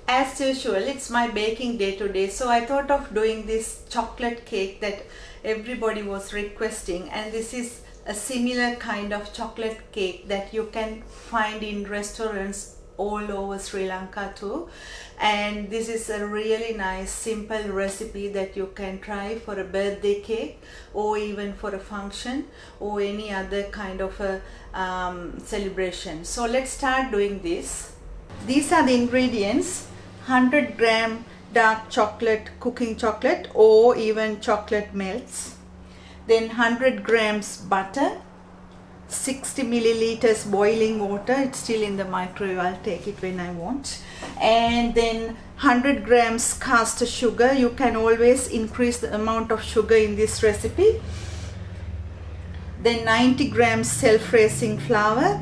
As usual, it's my baking day today, so I thought of doing this chocolate cake that everybody was requesting, and this is a similar kind of chocolate cake that you can find in restaurants all over Sri Lanka too. And this is a really nice simple recipe that you can try for a birthday cake or even for a function or any other kind of a celebration. So let's start doing this. These are the ingredients: 100-gram dark chocolate, cooking chocolate, or even chocolate melts. Then 100 grams butter, 60 milliliters boiling water. It's still in the microwave, I'll take it when I want. And then 100 grams caster sugar. You can always increase the amount of sugar in this recipe. Then 90 grams self-raising flour.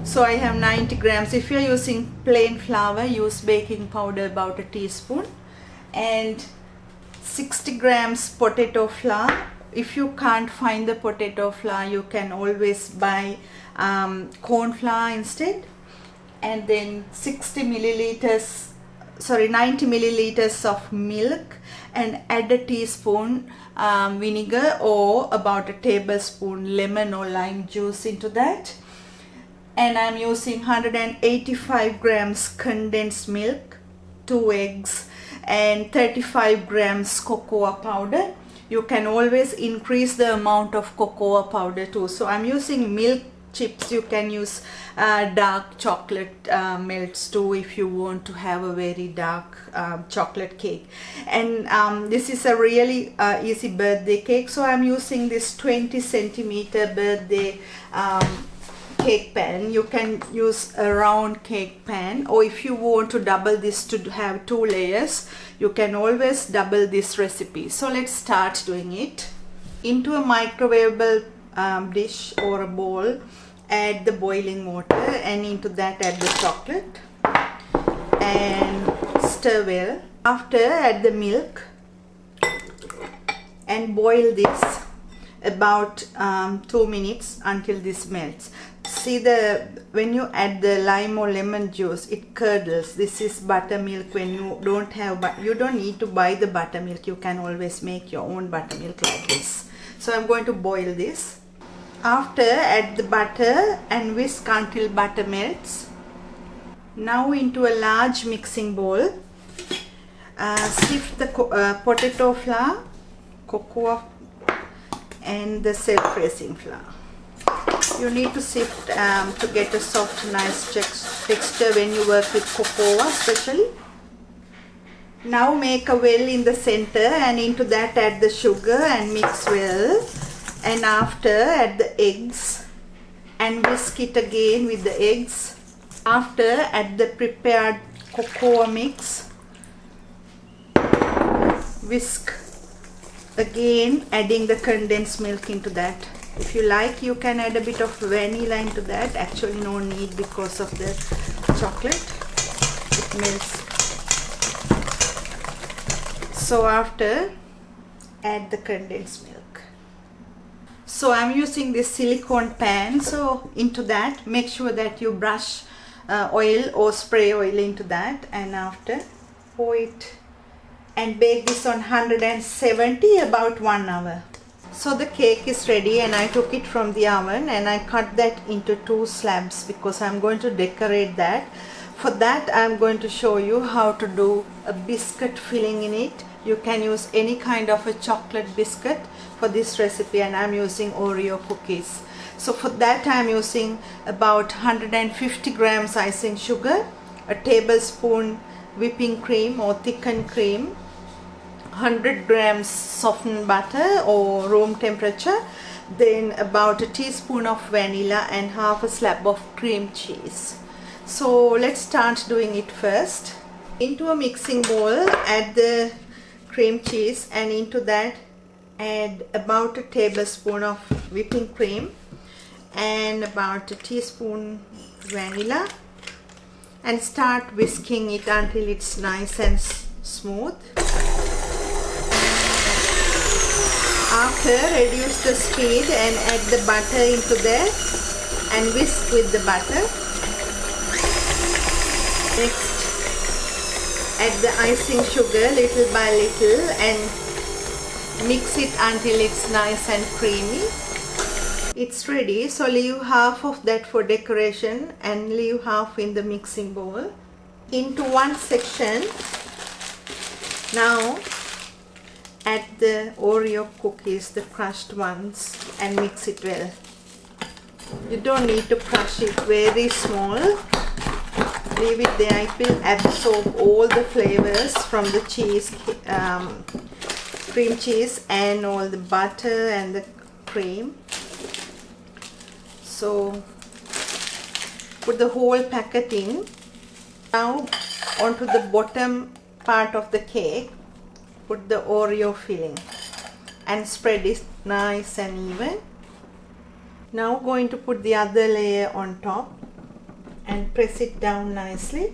So I have 90 grams. If you're using plain flour, use baking powder about a teaspoon. And 60 grams potato flour. If you can't find the potato flour, you can always buy corn flour instead. And then 90 milliliters of milk, and add a teaspoon vinegar or about a tablespoon lemon or lime juice into that. And I'm using 185 grams condensed milk, 2 eggs, and 35 grams cocoa powder. You can always increase the amount of cocoa powder too. So I'm using milk chips. You can use dark chocolate melts too if you want to have a very dark chocolate cake. And this is a really easy birthday cake. So I'm using this 20 centimeter birthday cake pan. You can use a round cake pan, or if you want to double this to have 2 layers, you can always double this recipe. So let's start doing it. Into a microwavable dish or a bowl, add the boiling water, and into that add the chocolate and stir well. After, add the milk and boil this about 2 minutes until this melts. See, when you add the lime or lemon juice, it curdles. This is buttermilk. When you don't have, you don't need to buy the buttermilk. You can always make your own buttermilk like this. So I'm going to boil this. After, add the butter and whisk until butter melts. Now into a large mixing bowl, sift the potato flour, cocoa, and the self-raising flour. You need to sift to get a soft, nice texture when you work with cocoa especially. Now make a well in the center, and into that add the sugar and mix well. And after, add the eggs and whisk it again with the eggs. After, add the prepared cocoa mix. Whisk again, adding the condensed milk into that. If you like, you can add a bit of vanilla into that. Actually no need because of the chocolate. It melts. So after, add the condensed milk. So I'm using this silicone pan. So into that, make sure that you brush oil or spray oil into that. And after, pour it and bake this on 170 about 1 hour. So the cake is ready, and I took it from the oven and I cut that into 2 slabs because I'm going to decorate that. For that, I'm going to show you how to do a biscuit filling in it. You can use any kind of a chocolate biscuit for this recipe, and I'm using Oreo cookies. So for that, I'm using about 150 grams icing sugar, a tablespoon whipping cream or thickened cream, 100 grams softened butter or room temperature, then about a teaspoon of vanilla and half a slab of cream cheese. So let's start doing it first. Into a mixing bowl, add the cream cheese, and into that add about a tablespoon of whipping cream and about a teaspoon vanilla, and start whisking it until it's nice and smooth. After, reduce the speed and add the butter into there and whisk with the butter. Next, add the icing sugar little by little and mix it until it's nice and creamy. It's ready, so leave half of that for decoration and leave half in the mixing bowl. Into one section, now add the Oreo cookies, the crushed ones, and mix it well. You don't need to crush it very small. Leave it there, it will absorb all the flavors from the cheese, cream cheese, and all the butter and the cream. So put the whole packet in. Now onto the bottom part of the cake, put the Oreo filling and spread it nice and even. Now going to put the other layer on top and press it down nicely.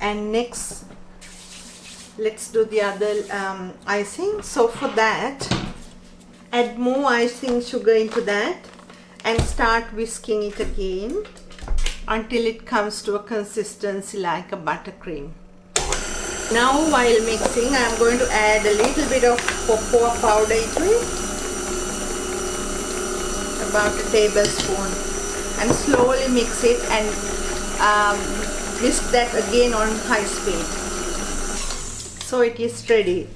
And next let's do the other icing. So for that, add more icing sugar into that and start whisking it again until it comes to a consistency like a buttercream. Now while mixing, I am going to add a little bit of cocoa powder into it, about a tablespoon, and slowly mix it and whisk that again on high speed. So it is ready,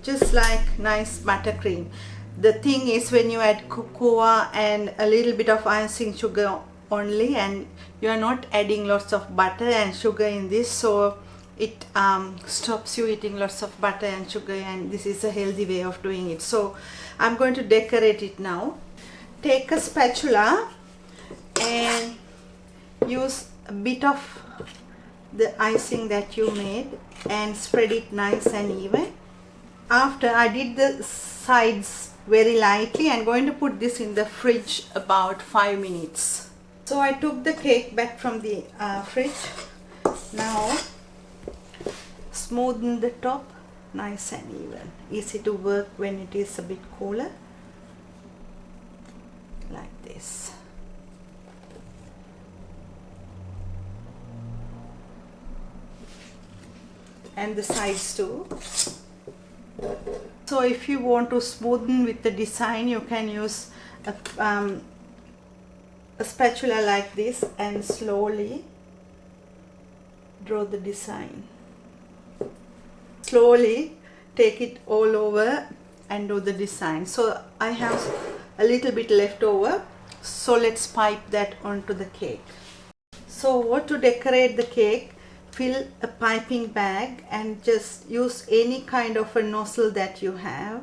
just like nice buttercream. The thing is, when you add cocoa and a little bit of icing sugar only, and you are not adding lots of butter and sugar in this, so it stops you eating lots of butter and sugar, and this is a healthy way of doing it. So I'm going to decorate it now. Take a spatula and use a bit of the icing that you made and spread it nice and even. After I did the sides very lightly, I'm going to put this in the fridge about 5 minutes. So I took the cake back from the fridge. Now smoothen the top nice and even. Easy to work when it is a bit cooler, like this. And the sides too. So if you want to smoothen with the design, you can use a spatula like this and slowly draw the design. Slowly take it all over and do the design. So I have a little bit left over, so let's pipe that onto the cake. So to decorate the cake, fill a piping bag and just use any kind of a nozzle that you have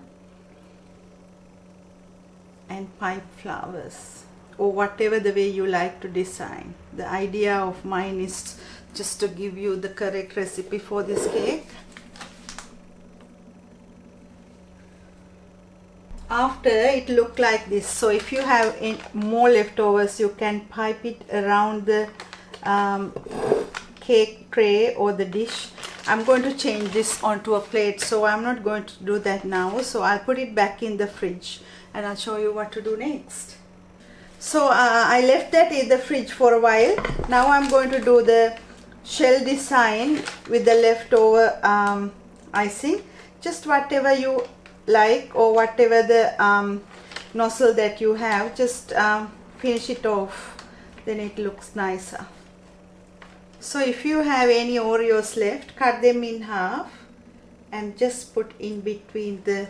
and pipe flowers or whatever the way you like to design. The idea of mine is just to give you the correct recipe for this cake. After it looked like this, so if you have more leftovers, you can pipe it around the cake tray or the dish. I'm going to change this onto a plate, so I'm not going to do that now. So I'll put it back in the fridge and I'll show you what to do next. So I left that in the fridge for a while. Now I'm going to do the shell design with the leftover icing. Just whatever you like or whatever the nozzle that you have, just finish it off, then it looks nicer. So if you have any Oreos left, cut them in half and just put in between the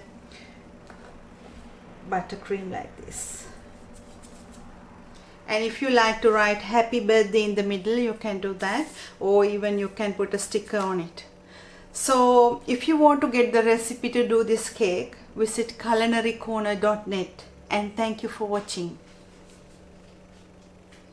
buttercream like this. And if you like to write happy birthday in the middle, you can do that, or even you can put a sticker on it. So if you want to get the recipe to do this cake, visit culinarycorner.net, and thank you for watching.